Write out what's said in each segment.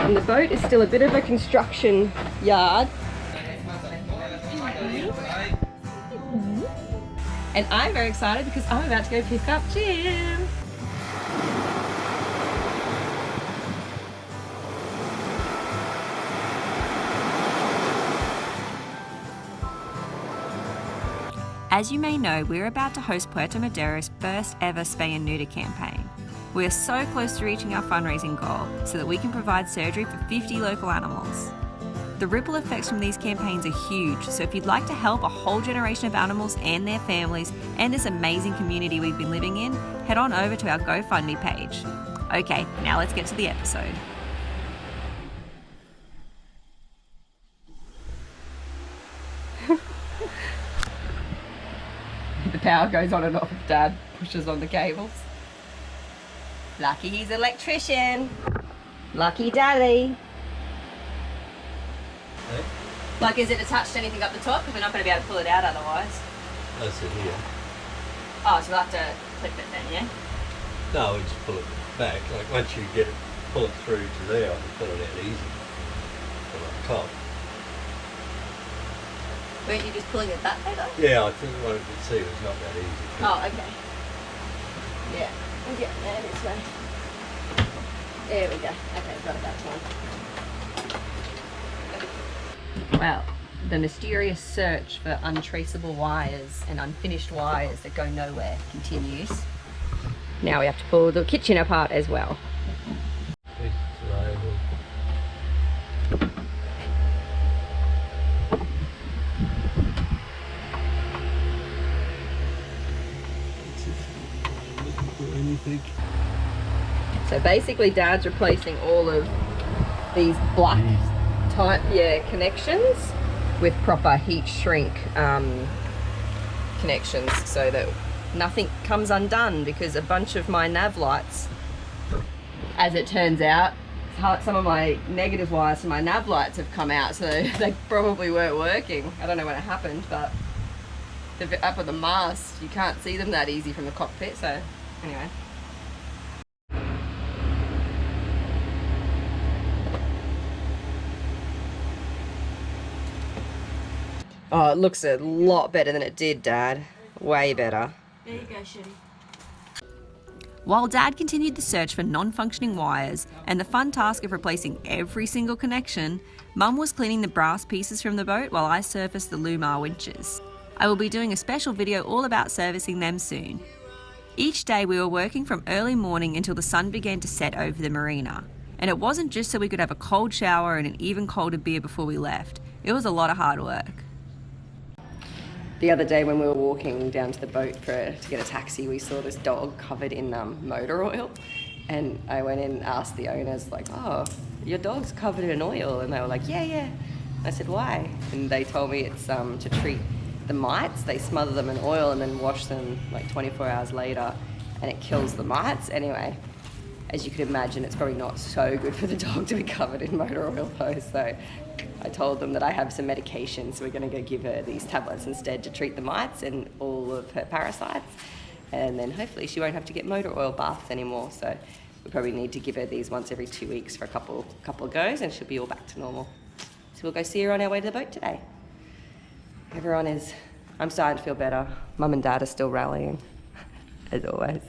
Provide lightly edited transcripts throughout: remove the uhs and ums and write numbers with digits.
And the boat is still a bit of a construction yard. And I'm very excited because I'm about to go pick up Jim. As you may know, we're about to host Puerto Madero's first ever spay and neuter campaign. We're so close to reaching our fundraising goal so that we can provide surgery for 50 local animals. The ripple effects from these campaigns are huge, so if you'd like to help a whole generation of animals and their families and this amazing community we've been living in, head on over to our GoFundMe page. Okay, now let's get to the episode. The power goes on and off if Dad pushes on the cables. Lucky he's an electrician. Lucky Daddy. Hey? Like, is it attached to anything up the top? Because we're not going to be able to pull it out otherwise. That's it here. Oh, so we'll have to clip it then, yeah? No, we just pull it back. Like once you get it, pull it through to there, I can pull it out easy. From up top. Weren't you just pulling it that way though? Yeah, I think what you could see was not that easy. Oh, okay. Yeah, we're getting there this way. There we go. Okay, got it that one. Well, the mysterious search for untraceable wires and unfinished wires that go nowhere continues. Now we have to pull the kitchen apart as well. So basically Dad's replacing all of these black type connections with proper heat shrink connections so that nothing comes undone, because a bunch of my nav lights, as it turns out, some of my negative wires from my nav lights have come out, so they probably weren't working. I don't know when it happened, but they're up at the mast. You can't see them that easy from the cockpit, so anyway. Oh, it looks a lot better than it did, Dad. Way better. There you go, Sheddy. While Dad continued the search for non-functioning wires and the fun task of replacing every single connection, Mum was cleaning the brass pieces from the boat while I surfaced the Lumar winches. I will be doing a special video all about servicing them soon. Each day we were working from early morning until the sun began to set over the marina. And it wasn't just so we could have a cold shower and an even colder beer before we left. It was a lot of hard work. The other day when we were walking down to the boat to get a taxi, we saw this dog covered in motor oil. And I went in and asked the owners, like, oh, your dog's covered in oil? And they were like, yeah. I said, why? And they told me it's to treat the mites. They smother them in oil and then wash them like 24 hours later, and it kills the mites. Anyway, as you can imagine, it's probably not so good for the dog to be covered in motor oil though. So I told them that I have some medication, so we're going to go give her these tablets instead to treat the mites and all of her parasites, and then hopefully she won't have to get motor oil baths anymore. So we probably need to give her these once every 2 weeks for a couple of goes, and she'll be all back to normal. So we'll go see her on our way to the boat today. I'm starting to feel better. Mum and Dad are still rallying, as always.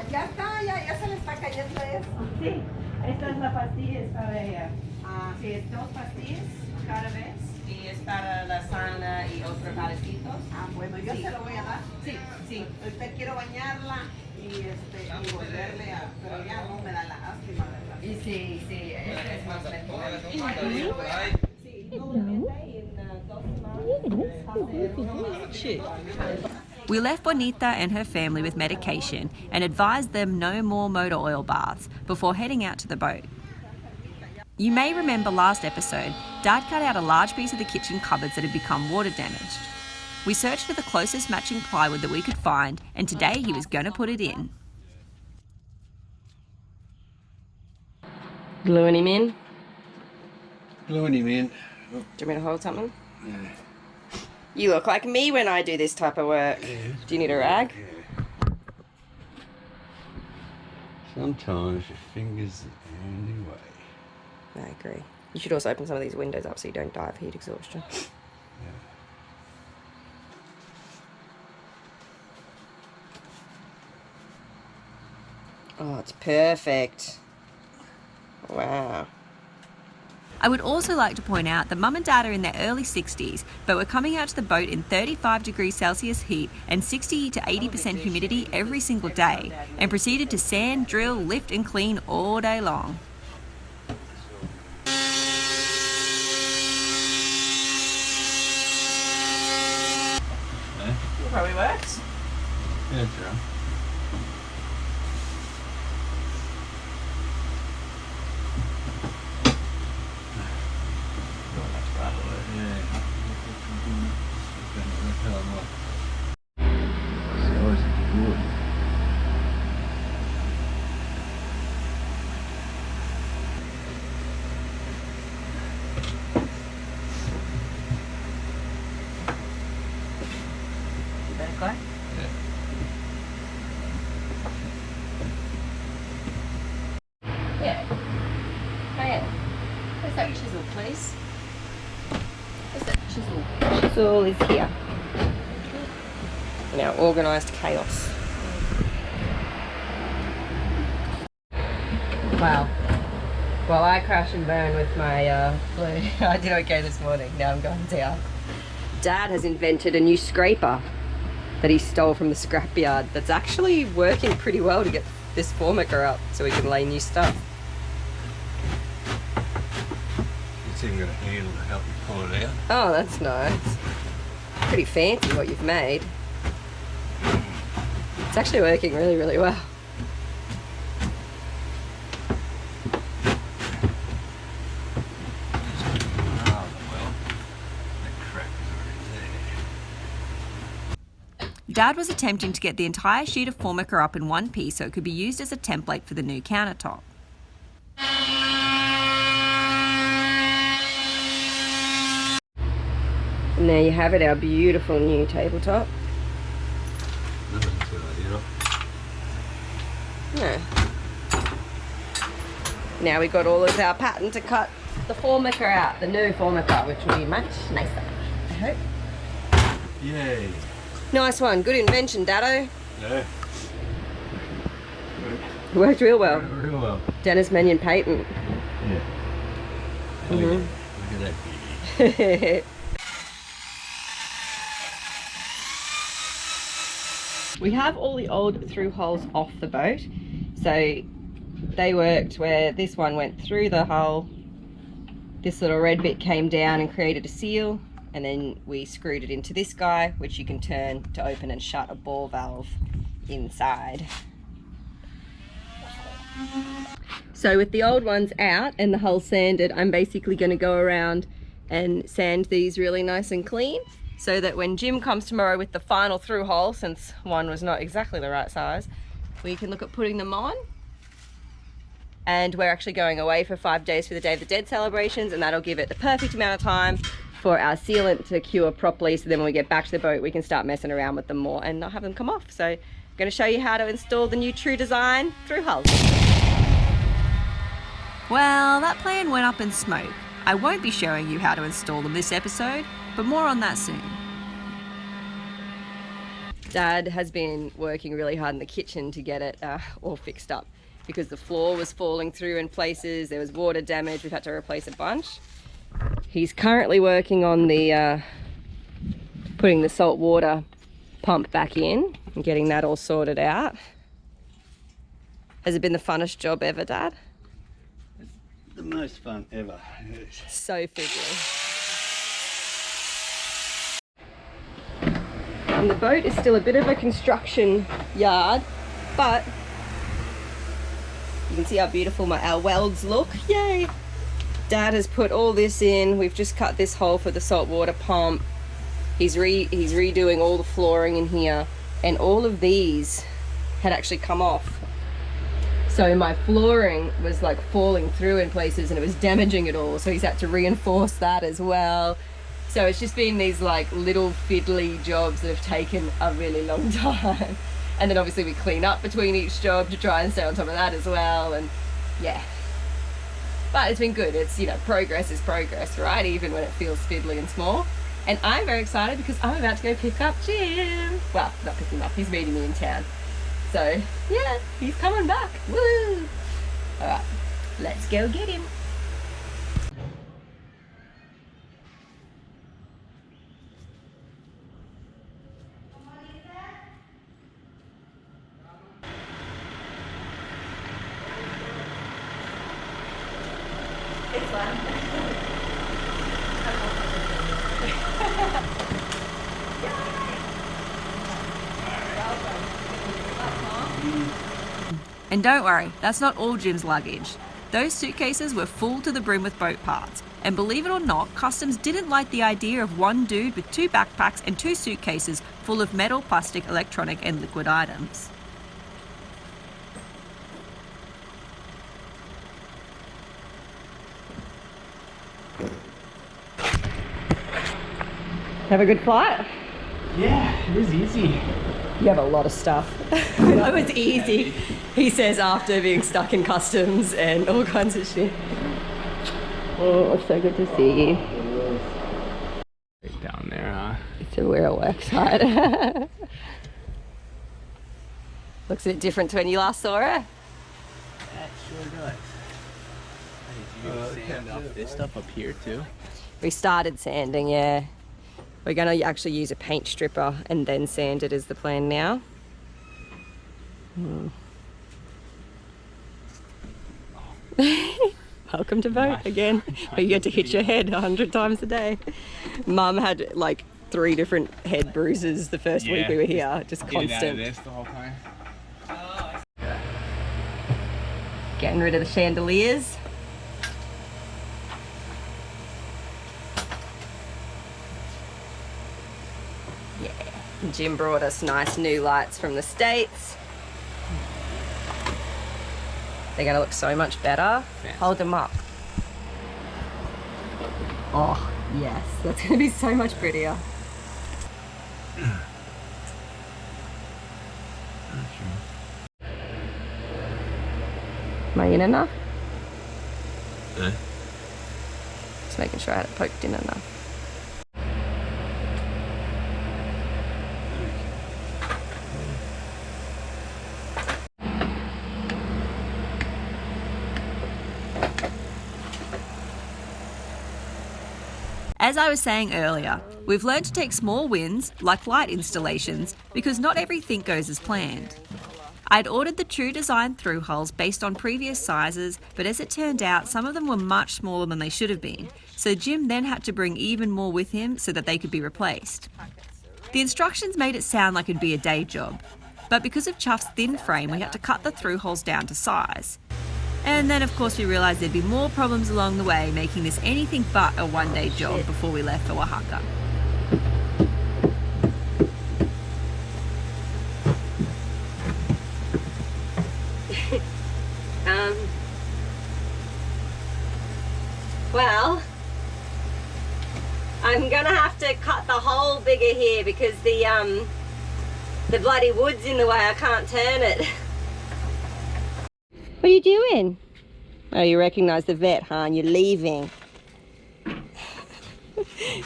Ya está, ya se le está cayendo eso. Sí, esta es la pastilla, es para ella. Sí, es 2 pastillas cada vez. Y es para la sana y otros parecitos. Bueno, yo se lo voy a dar. Sí. Ahorita quiero bañarla y volverle a... Pero ya no me da la lástima, ¿verdad? Y sí, este es más lento. Sí, obviamente en 2 semanas. We left Bonita and her family with medication and advised them no more motor oil baths before heading out to the boat. You may remember last episode, Dad cut out a large piece of the kitchen cupboards that had become water damaged. We searched for the closest matching plywood that we could find, and today he was going to put it in. Gluing him in? Gluing him in. Do you want me to hold something? Yeah. You look like me when I do this type of work. Yeah. Do you need a rag? Yeah. Sometimes your finger's the only way. I agree. You should also open some of these windows up so you don't die of heat exhaustion. Oh, it's perfect. Wow. I would also like to point out that Mum and Dad are in their early 60s, but were coming out to the boat in 35 degrees Celsius heat and 60 to 80% humidity every single day, and proceeded to sand, drill, lift and clean all day long. It probably works. Yeah, it's right. You better go. Yeah. Hey, where's that chisel, please? Where's that chisel? Chisel is here. Now, organised chaos. Wow. Well, I crash and burn with my flu. I did okay this morning. Now I'm going down. Dad has invented a new scraper that he stole from the scrapyard that's actually working pretty well to get this formica up so we can lay new stuff. It's even got a handle to help you pull it out. Oh, that's nice. Pretty fancy what you've made. It's actually working really, really well. Dad was attempting to get the entire sheet of formica up in one piece so it could be used as a template for the new countertop. And there you have it, our beautiful new tabletop. Nothing to idea. No. Now we got all of our pattern to cut the formica out, the new formica, which will be much nicer, I hope. Yay. Nice one, good invention, Daddo. Yeah. It worked real well. Real well. Dennis Mannion patent. Yeah. Oh, yeah. Look at that beauty. We have all the old through holes off the boat. So they worked where this one went through the hull, this little red bit came down and created a seal, and then we screwed it into this guy, which you can turn to open and shut a ball valve inside. So with the old ones out and the hull sanded, I'm basically going to go around and sand these really nice and clean, so that when Jim comes tomorrow with the final through hole, since one was not exactly the right size, we can look at putting them on. And we're actually going away for 5 days for the Day of the Dead celebrations, and that'll give it the perfect amount of time for our sealant to cure properly, so then when we get back to the boat we can start messing around with them more and not have them come off. So I'm going to show you how to install the new True Design through hulls. Well, that plan went up in smoke. I won't be showing you how to install them this episode, but more on that soon. Dad has been working really hard in the kitchen to get it all fixed up, because the floor was falling through in places, there was water damage, we've had to replace a bunch. He's currently working on the putting the salt water pump back in and getting that all sorted out. Has it been the funnest job ever, Dad? It's the most fun ever. So fiddly. And the boat is still a bit of a construction yard, but you can see how beautiful our welds look. Yay! Dad has put all this in. We've just cut this hole for the saltwater pump. He's redoing all the flooring in here, and all of these had actually come off. So my flooring was like falling through in places and it was damaging it all. So he's had to reinforce that as well. So it's just been these like little fiddly jobs that have taken a really long time. And then obviously we clean up between each job to try and stay on top of that as well. And yeah, but it's been good. It's, you know, progress is progress, right? Even when it feels fiddly and small. And I'm very excited because I'm about to go pick up Jim. Well, not pick him up, he's meeting me in town. So yeah, he's coming back. Woo! All right, let's go get him. It's fun. And don't worry, that's not all Jim's luggage. Those suitcases were full to the brim with boat parts. And believe it or not, Customs didn't like the idea of one dude with 2 backpacks and 2 suitcases full of metal, plastic, electronic and liquid items. Have a good flight? Yeah, it was easy. You have a lot of stuff. That was easy, he says after being stuck in customs and all kinds of shit. Oh, it's so good to see you. Right down there, huh? It's a real worksite. Looks a bit different to when you last saw her. That sure does. Hey, did you sand up this stuff up here too? We started sanding, yeah. We're going to actually use a paint stripper and then sand it is the plan now. Welcome to boat again. You get to hit your head 100 times a day. Mum had like 3 different head bruises the first week we were here, just constant. This the whole time. Getting rid of the chandeliers. Yeah, Jim brought us nice new lights from the States. They're gonna look so much better. Fancy. Hold them up. Oh, yes, that's gonna be so much prettier. Am I in enough? No. Just making sure I had it poked in enough. As I was saying earlier, we've learned to take small wins, like light installations, because not everything goes as planned. I'd ordered the true design through hulls based on previous sizes, but as it turned out, some of them were much smaller than they should have been, so Jim then had to bring even more with him so that they could be replaced. The instructions made it sound like it'd be a day job, but because of Chuffed's thin frame, we had to cut the through hulls down to size. And then of course we realised there'd be more problems along the way, making this anything but a one-day job before we left for Oaxaca. Well, I'm gonna have to cut the hole bigger here because the bloody wood's in the way. I can't turn it. What are you doing? Oh, you recognise the vet, huh? And you're leaving.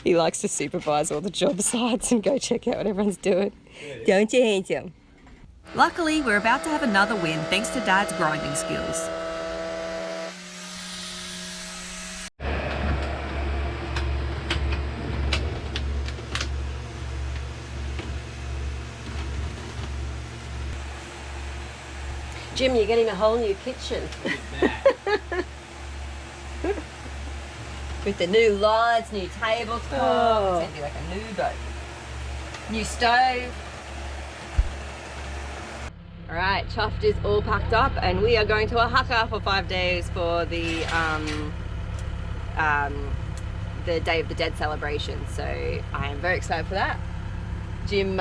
He likes to supervise all the job sites and go check out what everyone's doing. Don't you, handsome? Luckily, we're about to have another win thanks to Dad's grinding skills. Jim, you're getting a whole new kitchen. With the new lights, new tabletop. Oh. It's gonna be like a new boat. New stove. All right, Chuffed is all packed up and we are going to Oaxaca for 5 days for the Day of the Dead celebration. So I am very excited for that. Jim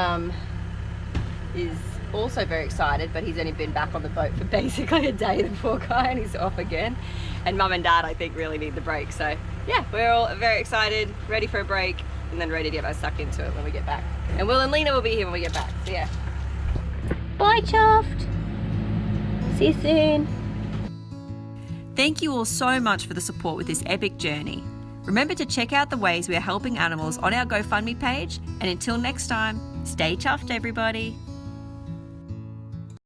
is also very excited, but he's only been back on the boat for basically a day, the poor guy, and he's off again. And Mum and Dad, I think, really need the break. So yeah, we're all very excited, ready for a break. and then ready to get stuck into it when we get back. And Will and Lena will be here when we get back, so yeah. Bye, Chuffed. See you soon. Thank you all so much for the support with this epic journey. Remember to check out the ways we are helping animals on our GoFundMe page, and until next time, stay chuffed, everybody.